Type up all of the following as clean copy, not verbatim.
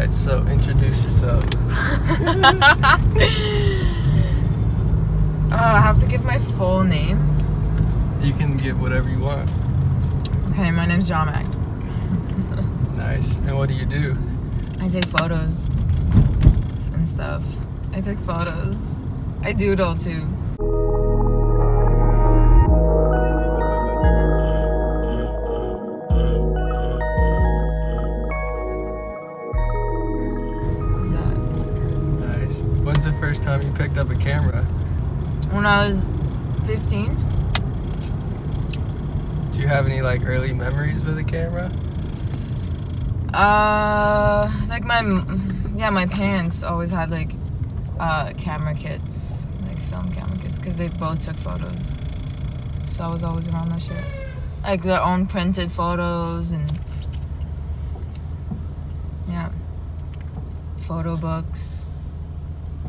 Alright, so introduce yourself. I have to give my full name. You can give whatever you want. Okay, my name's Zhamak. Nice. And what do you do? I take photos and stuff. I take photos. I doodle too. What's that? Nice. When's the first time you picked up a camera? When I was 15. Do you have any like early memories with a camera? Like my parents always had like camera kits, like film camera kits, because they both took photos. So I was always around that shit. Like their own printed photos and yeah, photo books.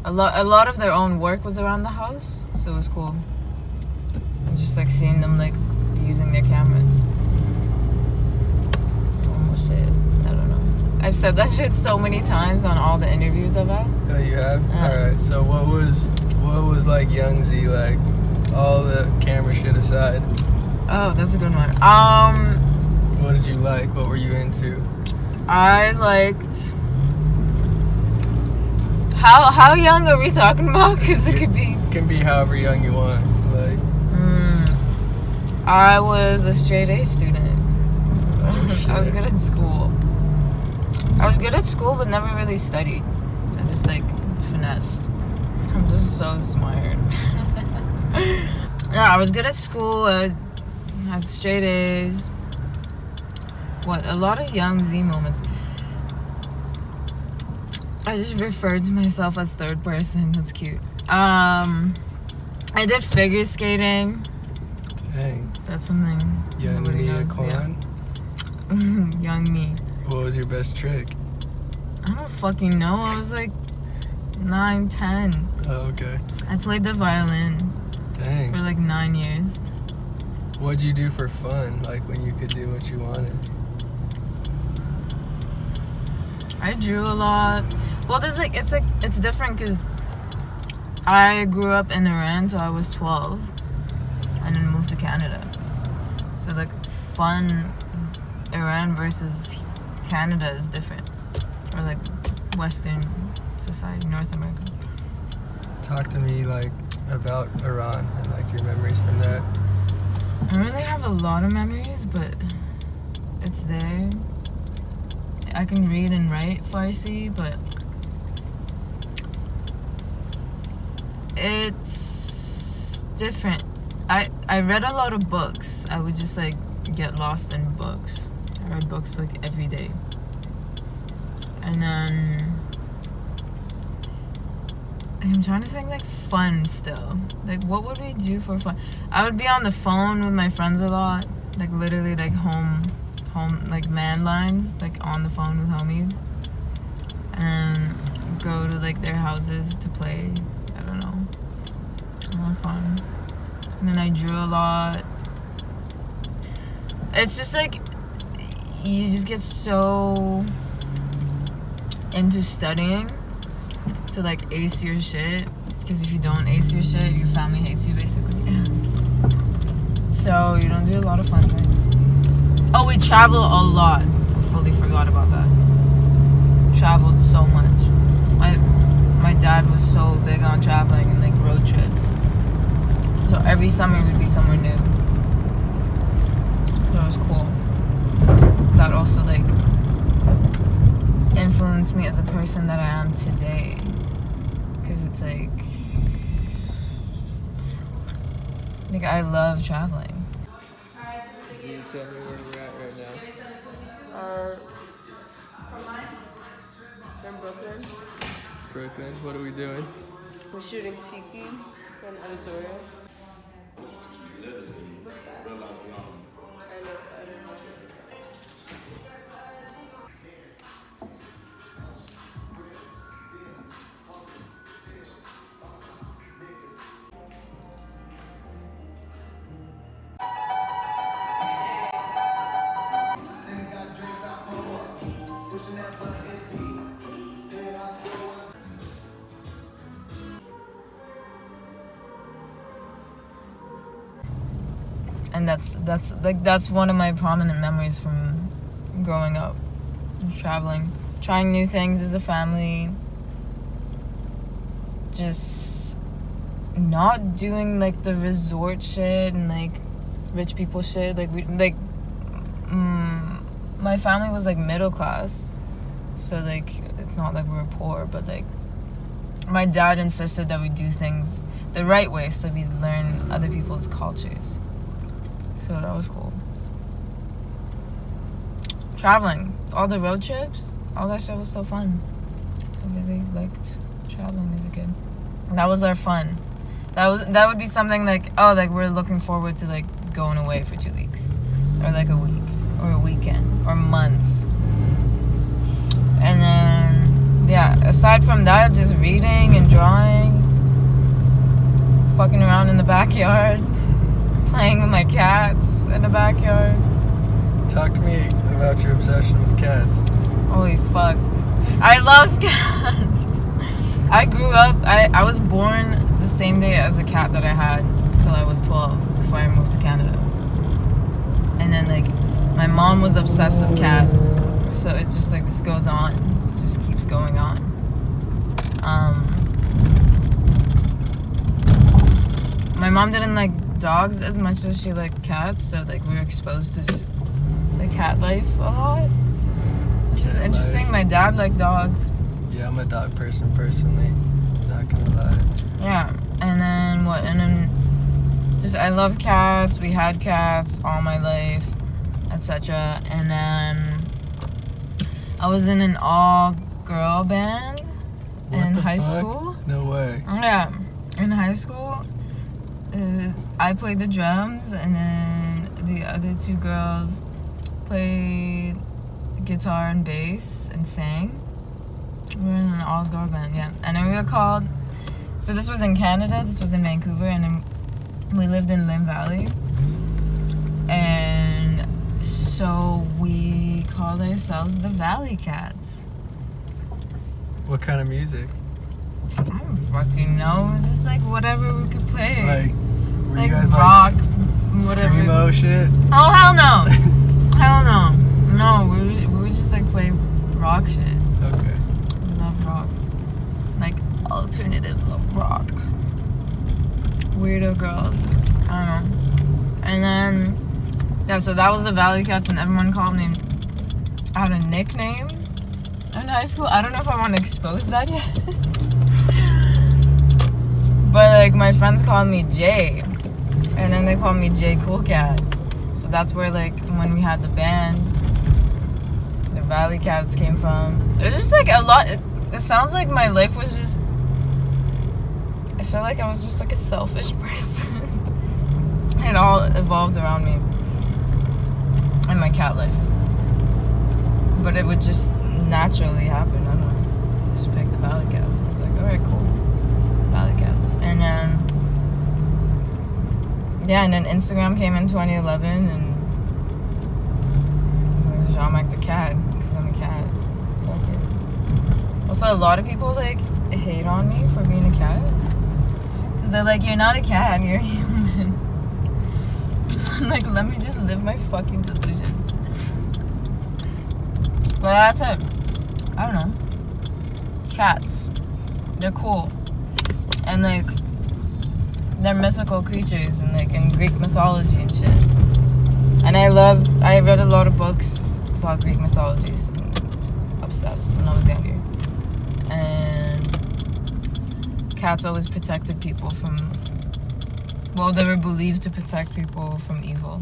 A lot of their own work was around the house, so it was cool. And just like seeing them like using their cameras. Almost shit. I don't know. I've said that shit so many times on all the interviews I've had. Oh, you have? Alright, so what was like young Z like? All the camera shit aside. Oh, that's a good one. What did you like? What were you into? I liked... How young are we talking about? Because it could be... It can be however young you want. Like. I was a straight A student. So I was good at school. I was good at school, but never really studied. I just like finessed. I'm just so smart. Yeah, I was good at school. I had straight A's. What? A lot of young Z moments. I just referred to myself as third person. That's cute. I did figure skating. Dang. That's something Young nobody me, knows. Quan. Yeah. Young me. What was your best trick? I don't fucking know. I was like 9, 10. Oh, okay. I played the violin Dang. for like 9 years. What'd you do for fun? Like when you could do what you wanted? I drew a lot. Well, it's different because I grew up in Iran till I was 12 and then moved to Canada. So like fun Iran versus Canada is different. Or like Western society, North America. Talk to me like about Iran and like your memories from that. I don't really have a lot of memories, but it's there. I can read and write Farsi, but it's different. I read a lot of books. I would just like get lost in books. I read books like every day. And then I'm trying to think like fun still. Like what would we do for fun? I would be on the phone with my friends a lot. Like literally like home like man lines, like on the phone with homies. And go to like their houses to play. I don't know. A lot of fun. And then I drew a lot. It's just like you just get so into studying to like ace your shit, because if you don't ace your shit, your family hates you basically. So you don't do a lot of fun things. Oh, we travel a lot. I fully forgot about that. Traveled so much. My dad was so big on traveling and like road trips. So every summer we'd be somewhere new. That was cool. That also like influenced me as a person that I am today. Because it's like I love traveling. Can you tell me where we're at right now? From Brooklyn. Brooklyn, what are we doing? We're shooting Cheeky for an editorial. that's one of my prominent memories from growing up, traveling, trying new things as a family, just not doing like the resort shit and like rich people shit. Like my family was like middle class, so like it's not like we were poor, but like my dad insisted that we do things the right way, so we learn other people's cultures. So that was cool. Traveling, all the road trips, all that shit was so fun. I really liked traveling as a kid. That was our fun. That would be something like, oh, like we're looking forward to like going away for 2 weeks, or like a week, or a weekend, or months. And then, yeah, aside from that, just reading and drawing, fucking around in the backyard, playing with my cats in the backyard. Talk to me about your obsession with cats. Holy fuck. I love cats. I grew up, I was born the same day as a cat that I had till I was 12, before I moved to Canada. And then like, my mom was obsessed with cats. So it's just like, this goes on. It just keeps going on. My mom didn't like dogs as much as she liked cats, so like we were exposed to just the cat life a lot, which is interesting. Life. My dad liked dogs. Yeah, I'm a dog person personally, not gonna lie. Yeah, and then what? And then just I love cats. We had cats all my life, etc. And then I was in an all-girl band in high school. No way. Yeah, in high school, I played the drums, and then the other two girls played guitar and bass and sang. We were in an all-girl band, yeah. And then we were called... So this was in Canada, this was in Vancouver, and then we lived in Lynn Valley. And so we called ourselves the Valley Cats. What kind of music? I don't fucking know. It was just like whatever we could play. Like, were like you guys rock, like whatever. screamo shit? Oh, hell no. Hell no. No, we would just like play rock shit. Okay. We love rock. Like alternative rock. Weirdo girls. I don't know. And then, yeah, so that was the Valley Cats, and everyone called me. I had a nickname in high school. I don't know if I want to expose that yet. But like my friends called me Jay, and then they called me Jay Cool Cat. So that's where like when we had the band, the Valley Cats came from. It was just like a lot. It sounds like my life was just. I feel like I was just like a selfish person. It all evolved around me and my cat life. But it would just naturally happen. I don't know. Just pick the Valley Cats. I was like, alright, cool. Valley Cats. And then, yeah, and then Instagram came in 2011, and Zhamak the Cat, because I'm a cat. Fuck it. Also, a lot of people like hate on me for being a cat, because they're like, you're not a cat, you're a human. I'm like, let me just live my fucking delusions. But that's it. I don't know. Cats. They're cool. And like, they're mythical creatures and like in Greek mythology and shit. And I read a lot of books about Greek mythologies. Obsessed when I was younger. And cats always protected people from, well, they were believed to protect people from evil.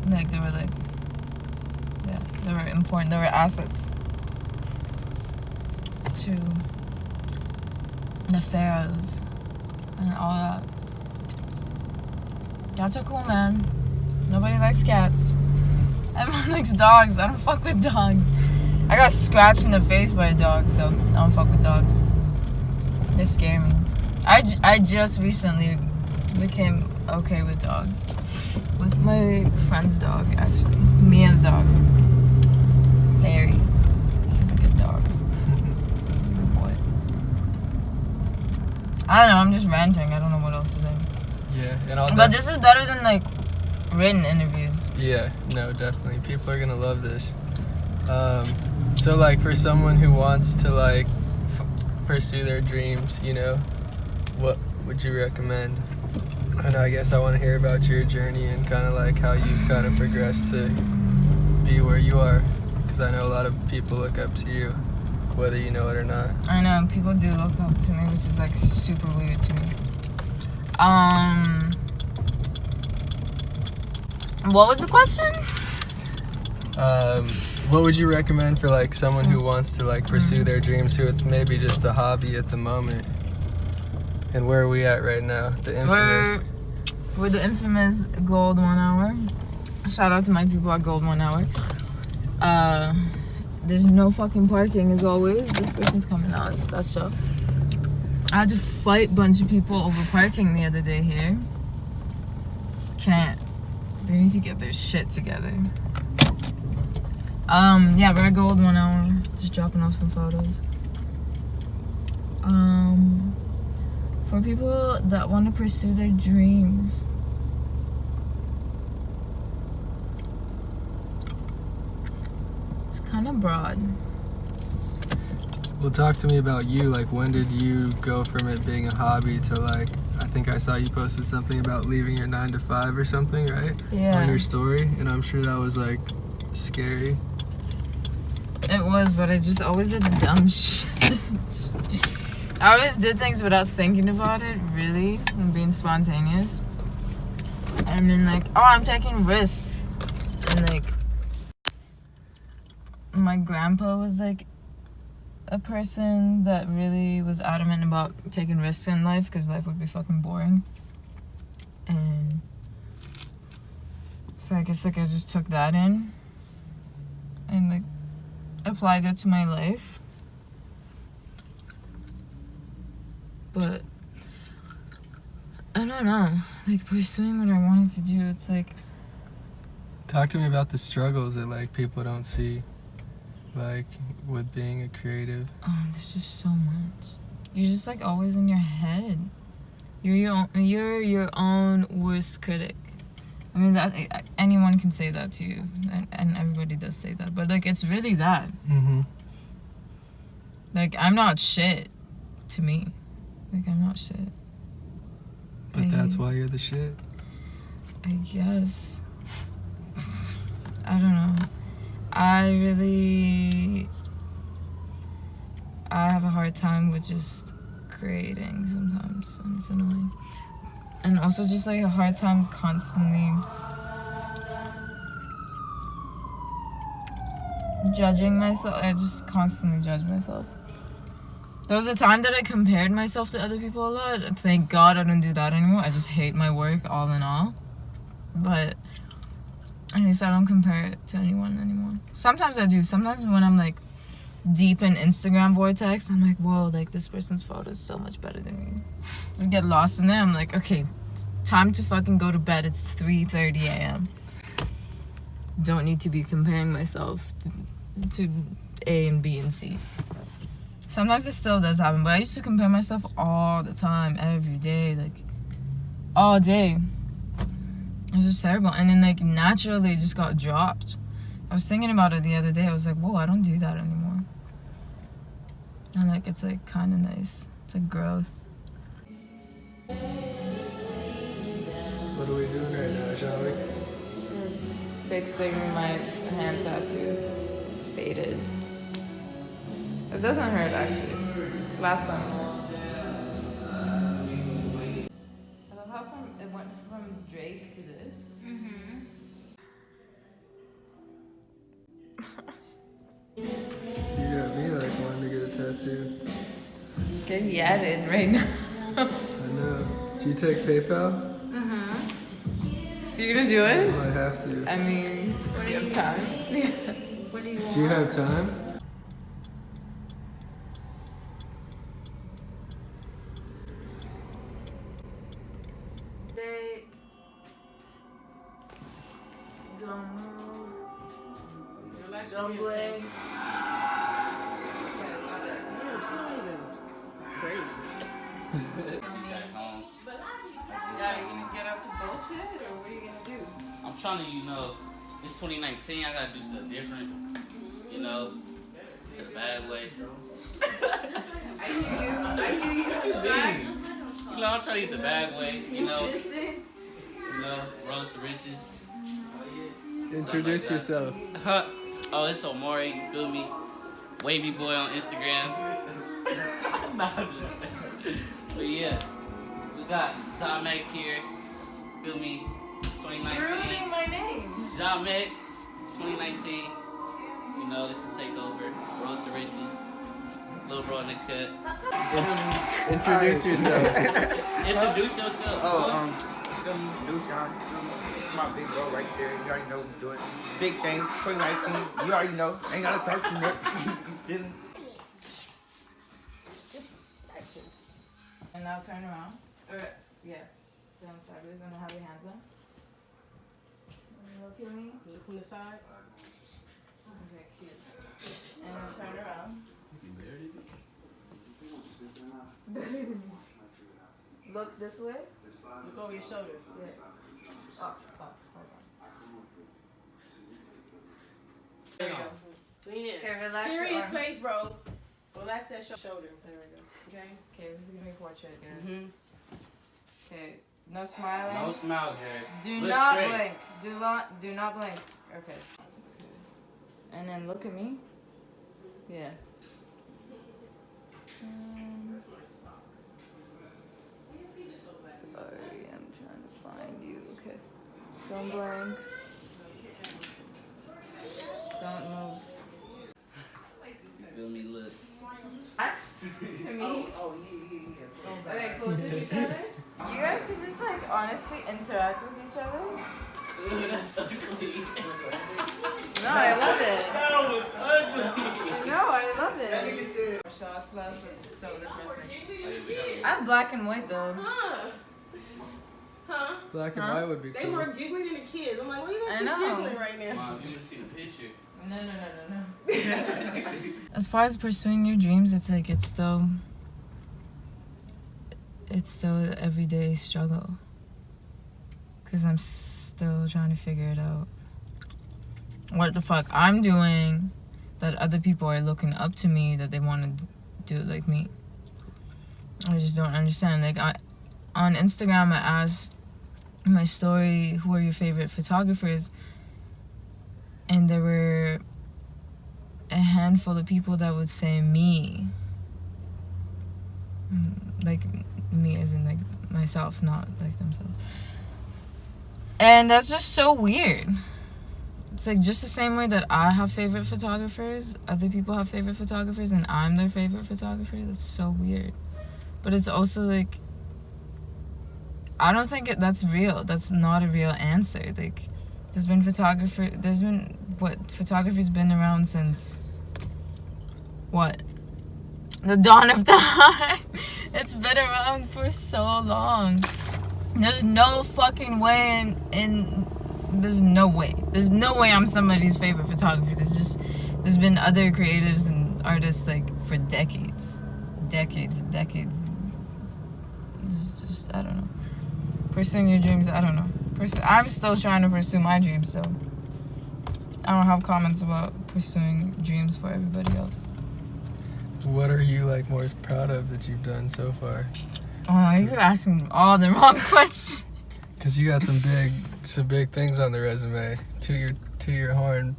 Like, they were like, yeah, they were important, they were assets to the pharaohs and all that. Cats are cool, man. Nobody likes cats. Everyone likes dogs. I don't fuck with dogs. I got scratched in the face by a dog, so I don't fuck with dogs. They scare me. I just recently became okay with dogs. With my friend's dog, actually. Mia's dog. Larry. He's a good dog. He's a good boy. I don't know, I'm just ranting. I don't know what else to say. Yeah. and I'll. But this is better than like written interviews. Yeah, no, definitely. People are gonna love this. So like for someone who wants to like pursue their dreams, you know, what would you recommend? And I guess I want to hear about your journey and kind of like how you've kind of progressed to be where you are, because I know a lot of people look up to you, whether you know it or not. I know people do look up to me, which is like super weird to me. What was the question? What would you recommend for like someone who wants to like pursue their dreams, who it's maybe just a hobby at the moment? And where are we at right now? The infamous. We're the infamous Gold 1 Hour. Shout out to my people at Gold 1 Hour. There's no fucking parking as always. This person's coming out. That's so. I had to fight a bunch of people over parking the other day here. Can't. They need to get their shit together. Yeah, we're at Gold 1 Hour. Just dropping off some photos. For people that want to pursue their dreams. It's kind of broad. Well, talk to me about you. Like, when did you go from it being a hobby to like, I think I saw you posted something about leaving your 9 to 5 or something, right? Yeah. On your story, and I'm sure that was like scary. It was, but I just always did dumb shit. I always did things without thinking about it, really, and being spontaneous. And then like, oh, I'm taking risks. And like, my grandpa was like a person that really was adamant about taking risks in life because life would be fucking boring. And so I guess like I just took that in and like applied it to my life. But I don't know, like pursuing what I wanted to do, it's like, Talk to me about the struggles that like people don't see, like with being a creative. oh, there's just so much. You're just like always in your head. You're your own worst critic. I mean, that anyone can say that to you, and everybody does say that. But like, it's really that. Mm-hmm. Like, I'm not shit to me. Like, I'm not shit. But that's why you're the shit. I guess. I don't know. I have a hard time with just creating sometimes, and it's annoying. And also just like a hard time constantly judging myself. I just constantly judge myself. There was a time that I compared myself to other people a lot. Thank God I don't do that anymore. I just hate my work all in all. But at least I don't compare it to anyone anymore. Sometimes I do. Sometimes when I'm like deep in Instagram vortex, I'm like, whoa, like this person's photo is so much better than me. Just get lost in it. I'm like, okay, it's time to fucking go to bed. It's 3:30 a.m. Don't need to be comparing myself to A and B and C. Sometimes it still does happen, but I used to compare myself all the time, every day, like all day. It was just terrible. And then like naturally it just got dropped. I was thinking about it the other day. I was like, whoa, I don't do that anymore. And like it's like kind of nice. It's like growth. What are we doing right now, shall we? Fixing my hand tattoo. It's faded. It doesn't hurt actually. Last time. I love how it went from Drake to this. You got me like wanting to get a tattoo. It's getting added right now. I know. Do you take PayPal? You're gonna do I it? might have to. I mean, do you have time? What do you want? Do you have time? Don't move. Don't blink. Crazy. Yeah, you're gonna get up trying to, it's 2019. I gotta do stuff different. To the bad way. I hear you. What you mean? I'm trying to eat the bad way. Road to riches. Introduce yourself. Oh, it's Omari. You feel me? Wavy boy on Instagram. But yeah, we got Zhamak here. Feel me? 2019. You're ruining my name. Zhamak, 2019. It's a takeover. Road to riches. Little bro in the cut. Introduce yourself. Introduce yourself. Feel me? Dushan. It's my big bro right there. You already know who's doing big things. 2019. You already know. Ain't gotta talk too much. You feel me? And now turn around. Stand sideways and have your hands up. Look at me. Look from the side. Okay, cute. And then turn around. Look this way. Look over your shoulder. Yeah. Oh, fuck. Hold on. There we go. Lean in. Okay, relax your Serious arms. face, bro. Relax that shoulder. There we go. Okay? Okay, this is gonna be portrait, guys. Mm-hmm. Okay, no smiling. No smile, Jared. Do Look not straight. blink. Do not blink. Okay. And then look at me. Yeah. Sorry, I'm trying to find you. Okay. Don't blink. Don't move. Feel me? Look. Max to me. Okay, closer to each other. You guys could just honestly interact with each other. Ooh, that's ugly. No, I love it. That was ugly. No, I love it. Shots left. It's so depressing. I have black and white though. Huh? Black and Huh? white would be They cool. more giggly than the kids. I'm like, what are you I guys know. giggling right now? Mom, you didn't see the picture. No. As far as pursuing your dreams, it's still an everyday struggle. Cause I'm still trying to figure it out. What the fuck I'm doing that other people are looking up to me that they want to do it like me. I just don't understand. On Instagram, I asked in my story, who are your favorite photographers? And there were a handful of people that would say me. Like me as in myself, not like themselves. And that's just so weird. It's just the same way that I have favorite photographers, other people have favorite photographers, and I'm their favorite photographer. That's so weird. But it's also I don't think that's real. That's not a real answer. Photography's been around since what? The dawn of time. It's been around for so long. There's no fucking way there's no way I'm somebody's favorite photographer. There's been other creatives and artists for decades. It's just I don't know. Pursuing your dreams, I don't know. I'm still trying to pursue my dreams, so I don't have comments about pursuing dreams for everybody else. What are you most proud of that you've done so far? Oh, you're asking all the wrong questions. Because you got some big things on the resume. To your horn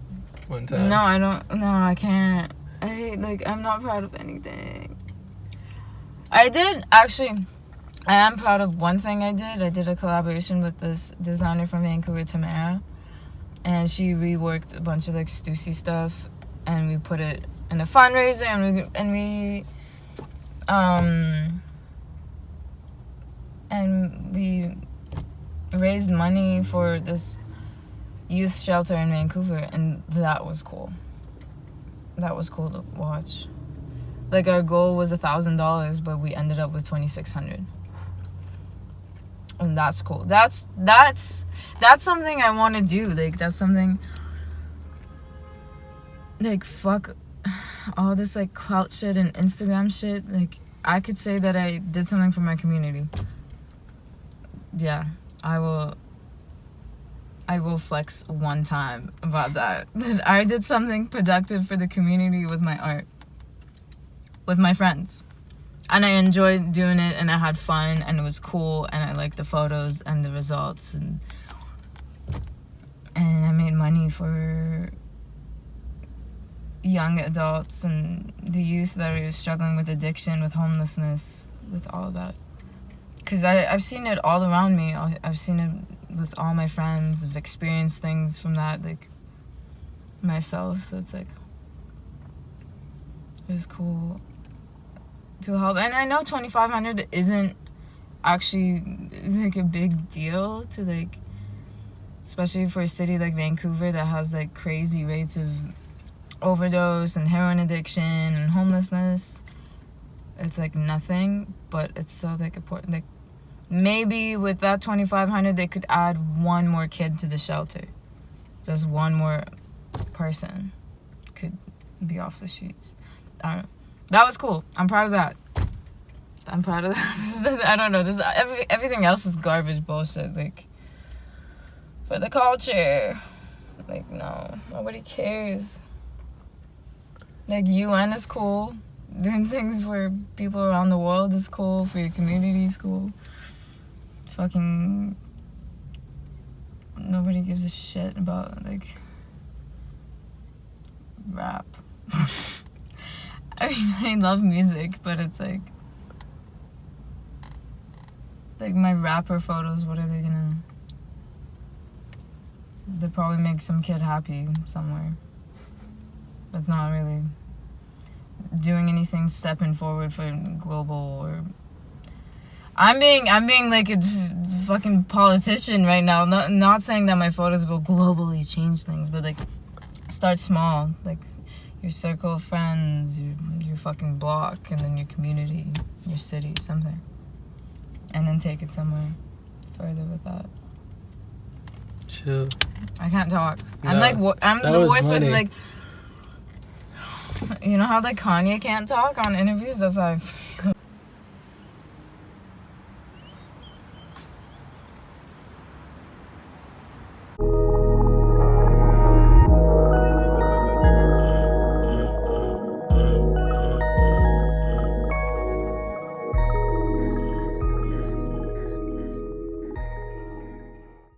one time. No, I don't. No, I can't. I'm not proud of anything. I am proud of one thing I did. I did a collaboration with this designer from Vancouver, Tamara. And she reworked a bunch of Stussy stuff. And we put it in a fundraiser. And we raised money for this youth shelter in Vancouver, and that was cool. That was cool to watch. Our goal was $1,000, but we ended up with $2,600, and that's cool. That's something I want to do. That's something. Fuck all this clout shit and Instagram shit. I could say that I did something for my community. Yeah, I I will flex one time about that. That I did something productive for the community with my art. With my friends. And I enjoyed doing it, and I had fun, and it was cool, and I liked the photos and the results, and I made money for young adults and the youth that are struggling with addiction, with homelessness, with all of that. Because I've seen it all around me. I've seen it with all my friends. I've experienced things from that, like, myself. So it's like, it was cool to help. And I know 2,500 isn't actually, like, a big deal to, like, especially for a city like Vancouver that has, like, crazy rates of overdose and heroin addiction and homelessness. It's like nothing, but it's so, like, important. Like, maybe with that 2,500 they could add one more kid to the shelter. Just one more person could be off the streets. I don't know. That was cool. I'm proud of that. I'm proud of that. I don't know. Everything else is garbage bullshit. Like, for the culture. Like, no. Nobody cares. Like, UN is cool. Doing things for people around the world is cool. For your community is cool. Fucking nobody gives a shit about, like, rap. I mean, I love music, but it's like my rapper photos, what are they gonna... They'll probably make some kid happy somewhere. That's not really doing anything, stepping forward for global, or... I'm being like a fucking politician right now. Not saying that my photos will globally change things, but, like, start small. Like, your circle of friends, your fucking block, and then your community, your city, something. And then take it somewhere further with that. Chill. I can't talk. No, I'm that the was worst person. money. Like, you know how, like, Kanye can't talk on interviews? That's how I feel.